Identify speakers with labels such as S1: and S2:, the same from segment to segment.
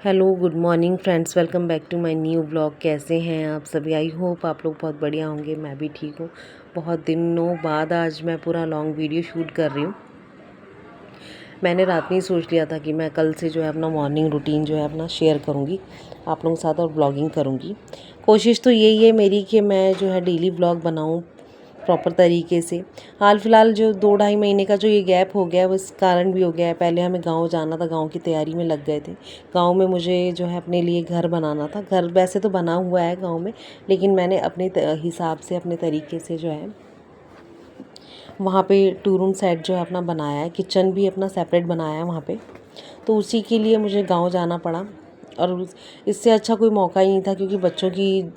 S1: Hello good morning friends, welcome back to my new vlog. कैसे हैं आप सभी? आई होप आप लोग बहुत बढ़िया होंगे। मैं भी ठीक हूँ। बहुत दिनों बाद आज मैं पूरा लॉन्ग वीडियो शूट कर रही हूँ। मैंने रात में ही सोच लिया था कि मैं कल से जो है अपना मॉर्निंग रूटीन जो है अपना शेयर करूँगी आप लोगों के साथ और ब्लॉगिंग करूँगी। कोशिश तो यही है मेरी कि मैं जो है डेली ब्लॉग बनाऊँ प्रॉपर तरीके से। हाल फिलहाल जो 2-2.5 महीने का जो ये गैप हो गया है, वो इस कारण भी हो गया है। पहले हमें गांव जाना था, गांव की तैयारी में लग गए थे। गांव में मुझे जो है अपने लिए घर बनाना था। घर वैसे तो बना हुआ है गांव में, लेकिन मैंने अपने हिसाब से अपने तरीके से जो है वहाँ पे 2 रूम सेट जो है अपना बनाया है। किचन भी अपना सेपरेट बनाया है वहाँ पे। तो उसी के लिए मुझे गाँव जाना पड़ा और इससे अच्छा कोई मौका ही नहीं था, क्योंकि बच्चों की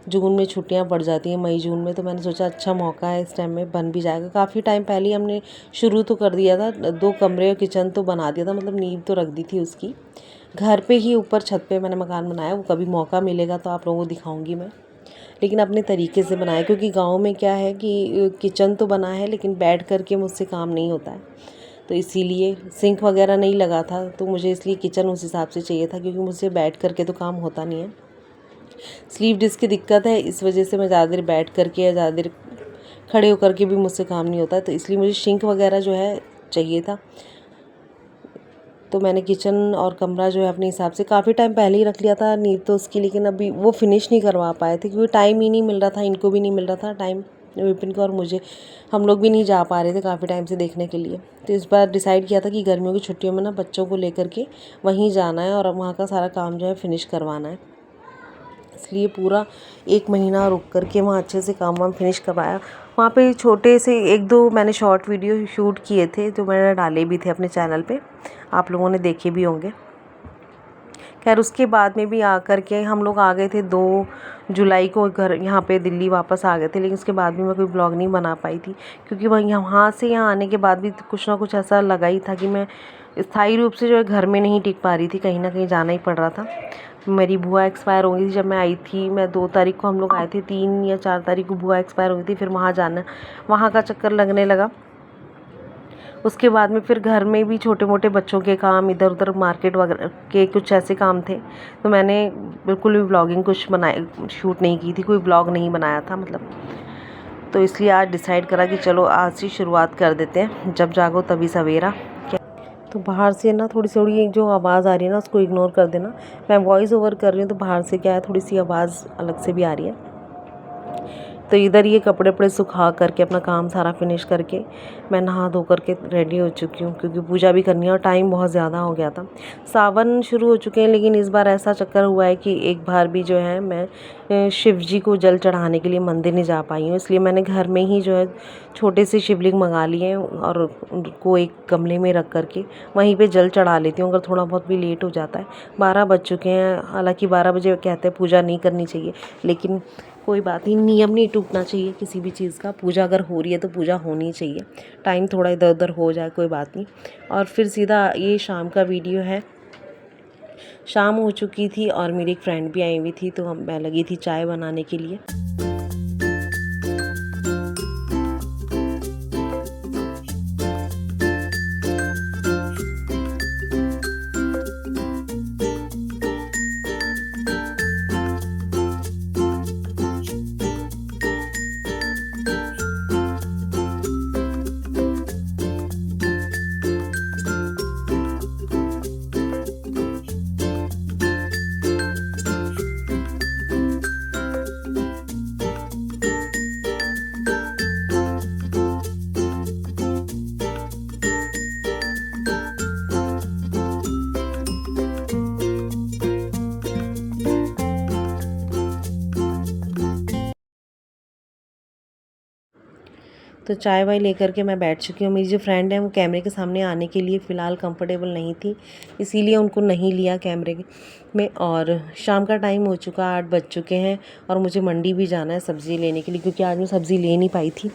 S1: जून में छुट्टियां पड़ जाती हैं, मई जून में। तो मैंने सोचा अच्छा मौका है, इस टाइम में बन भी जाएगा। काफ़ी टाइम पहले ही हमने शुरू तो कर दिया था, 2 कमरे और किचन तो बना दिया था, मतलब नींव तो रख दी थी उसकी। घर पे ही ऊपर छत पे मैंने मकान बनाया। वो कभी मौका मिलेगा तो आप लोगों को दिखाऊंगी मैं, लेकिन अपने तरीके से बनाया। क्योंकि गाँव में क्या है कि किचन तो बना है, लेकिन बैठ करके मुझसे काम नहीं होता है। तो इसीलिए सिंक वगैरह नहीं लगा था, तो मुझे इसलिए किचन उस हिसाब से चाहिए था, क्योंकि मुझसे बैठ करके तो काम होता नहीं है। स्लीप डिस्क की दिक्कत है, इस वजह से मैं ज़्यादा देर बैठ करके या ज़्यादा देर खड़े होकर के भी मुझसे काम नहीं होता है। तो इसलिए मुझे सिंक वगैरह जो है चाहिए था। तो मैंने किचन और कमरा जो है अपने हिसाब से काफ़ी टाइम पहले ही रख लिया था नींव तो उसकी, लेकिन अभी वो फिनिश नहीं करवा पाए थे, क्योंकि टाइम ही नहीं मिल रहा था। इनको भी नहीं मिल रहा था टाइम, विपिन को और मुझे। हम लोग भी नहीं जा पा रहे थे काफ़ी टाइम से देखने के लिए। तो इस बार डिसाइड किया था कि गर्मियों की छुट्टियों में ना बच्चों को लेकर के वहीं जाना है और वहाँ का सारा काम जो है फिनिश करवाना है। इसलिए पूरा 1 महीना रुक कर के वहाँ अच्छे से काम वाम फिनिश करवाया। वहाँ पे छोटे से 1-2 मैंने शॉर्ट वीडियो शूट किए थे, जो मैंने डाले भी थे अपने चैनल पे, आप लोगों ने देखे भी होंगे। खैर उसके बाद में भी आकर के हम लोग आ गए थे 2 जुलाई को घर, यहाँ पे दिल्ली वापस आ गए थे। लेकिन उसके बाद भी मैं कोई ब्लॉग नहीं बना पाई थी, क्योंकि वहाँ से यहाँ आने के बाद भी कुछ ना कुछ ऐसा लगा ही था कि मैं स्थायी रूप से जो है घर में नहीं टिक पा रही थी, कहीं ना कहीं जाना ही पड़ रहा था। मेरी बुआ एक्सपायर हो गई थी जब मैं आई थी। मैं 2 तारीख को हम लोग आए थे, 3 या 4 तारीख को बुआ एक्सपायर हो गई थी। फिर वहाँ जाना, वहाँ का चक्कर लगने लगा। उसके बाद में फिर घर में भी छोटे मोटे बच्चों के काम, इधर उधर मार्केट वगैरह के कुछ ऐसे काम थे। तो मैंने बिल्कुल भी ब्लॉगिंग कुछ शूट नहीं की थी, कोई ब्लॉग नहीं बनाया था मतलब। तो इसलिए आज डिसाइड करा कि चलो आज से शुरुआत कर देते हैं, जब जागो तभी सवेरा। तो बाहर से ना थोड़ी थोड़ी जो आवाज़ आ रही है ना, उसको इग्नोर कर देना। मैं वॉइस ओवर कर रही हूँ, तो बाहर से क्या है, थोड़ी सी आवाज़ अलग से भी आ रही है। तो इधर ये कपड़े वपड़े सुखा करके अपना काम सारा फिनिश करके मैं नहा धो करके रेडी हो चुकी हूँ, क्योंकि पूजा भी करनी है और टाइम बहुत ज़्यादा हो गया था। सावन शुरू हो चुके हैं, लेकिन इस बार ऐसा चक्कर हुआ है कि एक बार भी जो है मैं शिव जी को जल चढ़ाने के लिए मंदिर नहीं जा पाई हूँ। इसलिए मैंने घर में ही जो है छोटे से शिवलिंग मंगा लिए हैं और उनको एक गमले में रख करके वहीं पे जल चढ़ा लेती हूँ, अगर थोड़ा बहुत भी लेट हो जाता है। 12 बज चुके हैं, हालांकि 12 बजे कहते हैं पूजा नहीं करनी चाहिए, लेकिन कोई बात नहीं, नियम नहीं टूटना चाहिए किसी भी चीज़ का। पूजा अगर हो रही है तो पूजा होनी चाहिए, टाइम थोड़ा इधर उधर हो जाए कोई बात नहीं। और फिर सीधा ये शाम का वीडियो है। शाम हो चुकी थी और मेरी एक फ्रेंड भी आई हुई थी, तो मैं लगी थी चाय बनाने के लिए। तो चाय वाय लेकर के मैं बैठ चुकी हूँ। मेरी जो फ्रेंड है वो कैमरे के सामने आने के लिए फ़िलहाल कंफर्टेबल नहीं थी, इसीलिए उनको नहीं लिया कैमरे में। और शाम का टाइम हो चुका, 8 बज चुके हैं और मुझे मंडी भी जाना है सब्ज़ी लेने के लिए, क्योंकि आज मैं सब्ज़ी ले नहीं पाई थी।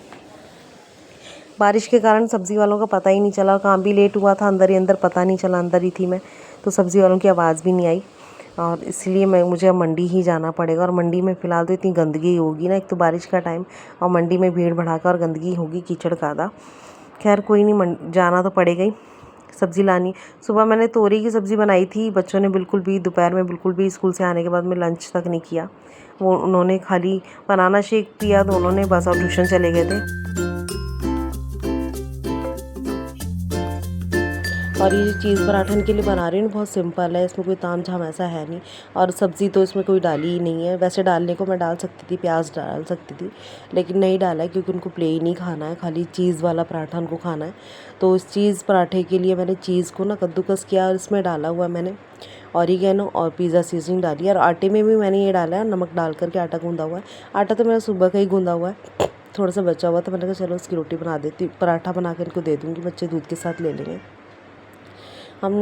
S1: बारिश के कारण सब्ज़ी वालों का पता ही नहीं चला, काम भी लेट हुआ था, अंदर ही अंदर पता नहीं चला, अंदर ही थी मैं, तो सब्ज़ी वालों की आवाज़ भी नहीं आई। और इसलिए मुझे अब मंडी ही जाना पड़ेगा। और मंडी में फ़िलहाल तो इतनी गंदगी होगी ना, एक तो बारिश का टाइम और मंडी में भीड़ भड़ाका और गंदगी होगी, कीचड़ कादा। खैर कोई नहीं, जाना तो पड़ेगा ही। सब्ज़ी लानी। सुबह मैंने तोरी की सब्ज़ी बनाई थी, बच्चों ने बिल्कुल भी दोपहर में बिल्कुल भी स्कूल से आने के बाद में लंच तक नहीं किया। वो उन्होंने खाली बनाना शेक पिया तो उन्होंने बस, और ट्यूशन चले गए थे। और ये चीज़ पराठा इनके लिए बना रही हूँ, बहुत सिंपल है, इसमें कोई ताम झाम ऐसा है नहीं। और सब्ज़ी तो इसमें कोई डाली ही नहीं है। वैसे डालने को मैं डाल सकती थी, प्याज डाल सकती थी, लेकिन नहीं डाला है क्योंकि उनको प्लेन ही खाना है, खाली चीज़ वाला पराठा उनको खाना है। तो इस चीज़ पराठे के लिए मैंने चीज़ को ना कद्दूकस किया और इसमें डाला हुआ मैंने ऑरिगेनो और पिज़्ज़ा सीजनिंग डाली है। और आटे में भी मैंने ये डाला है, नमक डाल करके आटा गूँधा हुआ है। आटा तो मेरा सुबह का ही गूँधा हुआ है, थोड़ा सा बचा हुआ था, मैंने कहा चलो उसकी रोटी बना देती, पराठा बना कर इनको दे दूँगी, बच्चे दूध के साथ ले लेंगे। हम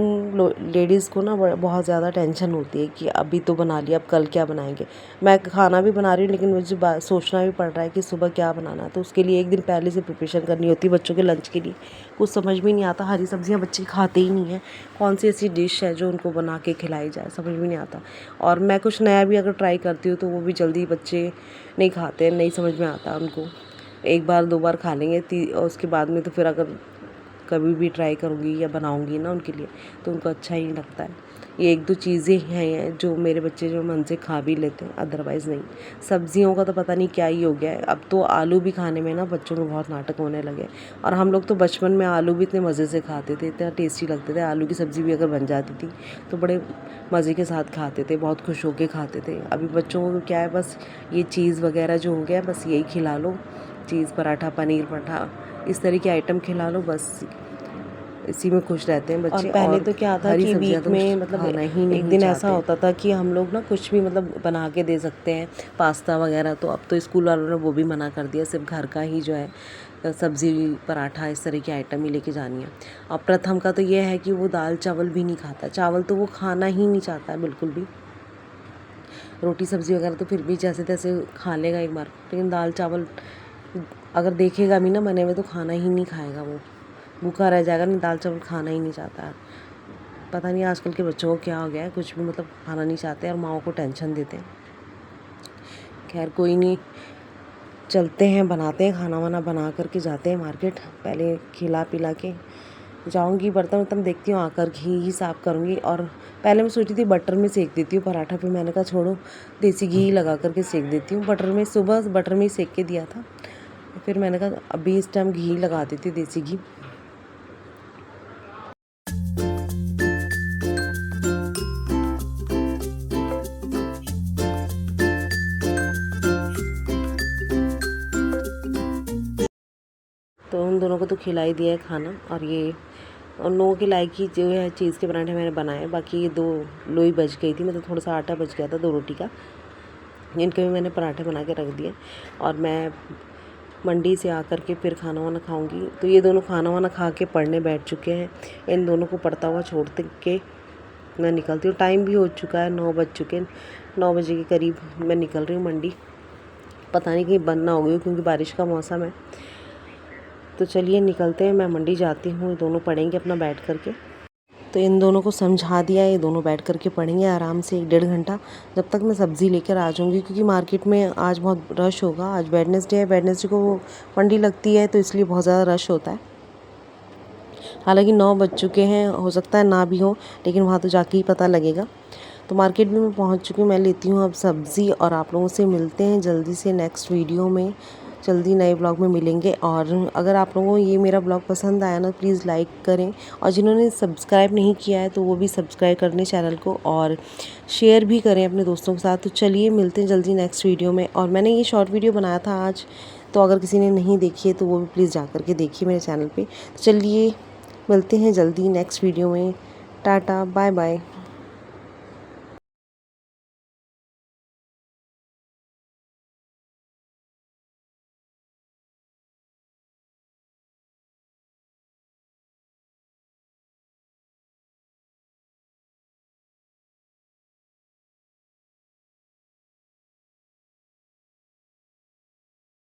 S1: लेडीज़ को ना बहुत ज़्यादा टेंशन होती है कि अभी तो बना लिया, अब कल क्या बनाएंगे। मैं खाना भी बना रही हूँ, लेकिन मुझे सोचना भी पड़ रहा है कि सुबह क्या बनाना है, तो उसके लिए एक दिन पहले से प्रिपरेशन करनी होती है बच्चों के लंच के लिए। कुछ समझ में नहीं आता, हरी सब्जियाँ बच्चे खाते ही नहीं हैं, कौन सी ऐसी डिश है जो उनको बना के खिलाई जाए, समझ में नहीं आता। और मैं कुछ नया भी अगर ट्राई करती हूँ तो वो भी जल्दी बच्चे नहीं खाते, नहीं समझ में आता उनको। एक बार 2 बार खा लेंगे, और उसके बाद में तो फिर अगर कभी भी ट्राई करूँगी या बनाऊँगी ना उनके लिए तो उनको अच्छा ही लगता है। ये 1-2 चीज़ें हैं जो मेरे बच्चे जो मन से खा भी लेते हैं, अदरवाइज़ नहीं। सब्जियों का तो पता नहीं क्या ही हो गया है, अब तो आलू भी खाने में ना बच्चों में बहुत नाटक होने लगे। और हम लोग तो बचपन में आलू भी इतने मज़े से खाते थे, इतना टेस्टी लगते थे। आलू की सब्ज़ी भी अगर बन जाती थी तो बड़े मज़े के साथ खाते थे, बहुत खुश होके खाते थे। अभी बच्चों को क्या है, बस ये चीज़ वगैरह जो हो गया है, बस यही खिला लो, चीज़ पराठा, पनीर पराठा, इस तरह के आइटम खिला लो, बस इसी में खुश रहते हैं बच्चे। और पहले तो क्या था कि वीक में मतलब एक दिन ऐसा होता था कि हम लोग ना कुछ भी मतलब बना के दे सकते हैं, पास्ता वगैरह। तो अब तो स्कूल वालों ने वो भी मना कर दिया, सिर्फ घर का ही जो है सब्ज़ी पराठा इस तरह की आइटम ही लेके जानी है। और प्रथम का तो ये है कि वो दाल चावल भी नहीं खाता, चावल तो वो खाना ही नहीं चाहता है बिल्कुल भी। रोटी सब्ज़ी वगैरह तो फिर भी जैसे तैसे खा लेगा एक बार, लेकिन दाल चावल अगर देखेगा भी ना बने हुए तो खाना ही नहीं खाएगा, वो भूखा रह जाएगा, नहीं दाल चावल खाना ही नहीं चाहता है। पता नहीं आजकल के बच्चों को क्या हो गया है, कुछ भी मतलब खाना नहीं चाहते और माओ को टेंशन देते हैं। खैर कोई नहीं, चलते हैं, बनाते हैं खाना वाना, बना करके जाते हैं मार्केट। पहले खिला पिला के जाऊंगी, बर्तन वर्तन देखती हूँ, आकर घी ही साफ़ करूँगी। और पहले मैं सोची थी बटर में सेक देती हूँ पराठा, फिर मैंने कहा छोड़ो, देसी घी लगा करके सेक देती हूँ। बटर में सुबह बटर में ही सेक के दिया था, फिर मैंने कहा अभी इस टाइम घी लगा देती हूँ, देसी घी। तो उन दोनों को तो खिला ही दिया है खाना। और ये उन लोगों की लायकी जो है चीज़ के पराठे मैंने बनाए, बाकी ये 2 लोई बच गई थी, मतलब थोड़ा सा आटा बच गया था 2 रोटी का, इनके भी मैंने पराठे बना के रख दिए। और मैं मंडी से आकर के फिर खाना वाना खाऊंगी। तो ये दोनों खाना वाना खा के पढ़ने बैठ चुके हैं, इन दोनों को पढ़ता हुआ छोड़ के मैं निकलती हूँ। टाइम भी हो चुका है, 9 बज चुके हैं, 9 बजे के करीब मैं निकल रही हूँ मंडी। पता नहीं कहीं बंद ना हो गई क्योंकि बारिश का मौसम है। तो चलिए निकलते हैं, मैं मंडी जाती हूँ, ये दोनों पढ़ेंगे अपना बैठ करके। तो इन दोनों को समझा दिया, ये दोनों बैठ करके पढ़ेंगे आराम से 1-1.5 घंटा, जब तक मैं सब्ज़ी लेकर आ जाऊँगी। क्योंकि मार्केट में आज बहुत रश होगा, आज वेडनेसडे है, वेडनेसडे को मंडी लगती है, तो इसलिए बहुत ज़्यादा रश होता है। हालांकि 9 बज चुके हैं, हो सकता है ना भी हो, लेकिन वहाँ तो जाके ही पता लगेगा। तो मार्केट भी मैं पहुँच चुकी हूँ, मैं लेती हूँ अब सब्ज़ी। और आप लोगों से मिलते हैं जल्दी से नेक्स्ट वीडियो में, जल्दी नए ब्लॉग में मिलेंगे। और अगर आप लोगों को ये मेरा ब्लॉग पसंद आया ना, प्लीज़ लाइक करें, और जिन्होंने सब्सक्राइब नहीं किया है तो वो भी सब्सक्राइब कर लें चैनल को, और शेयर भी करें अपने दोस्तों के साथ। तो चलिए मिलते हैं जल्दी नेक्स्ट वीडियो में। और मैंने ये शॉर्ट वीडियो बनाया था आज, तो अगर किसी ने नहीं देखी है तो वो भी प्लीज़ जा कर के देखिए मेरे चैनल पर। चलिए मिलते हैं जल्दी नेक्स्ट वीडियो में, टाटा बाय बाय।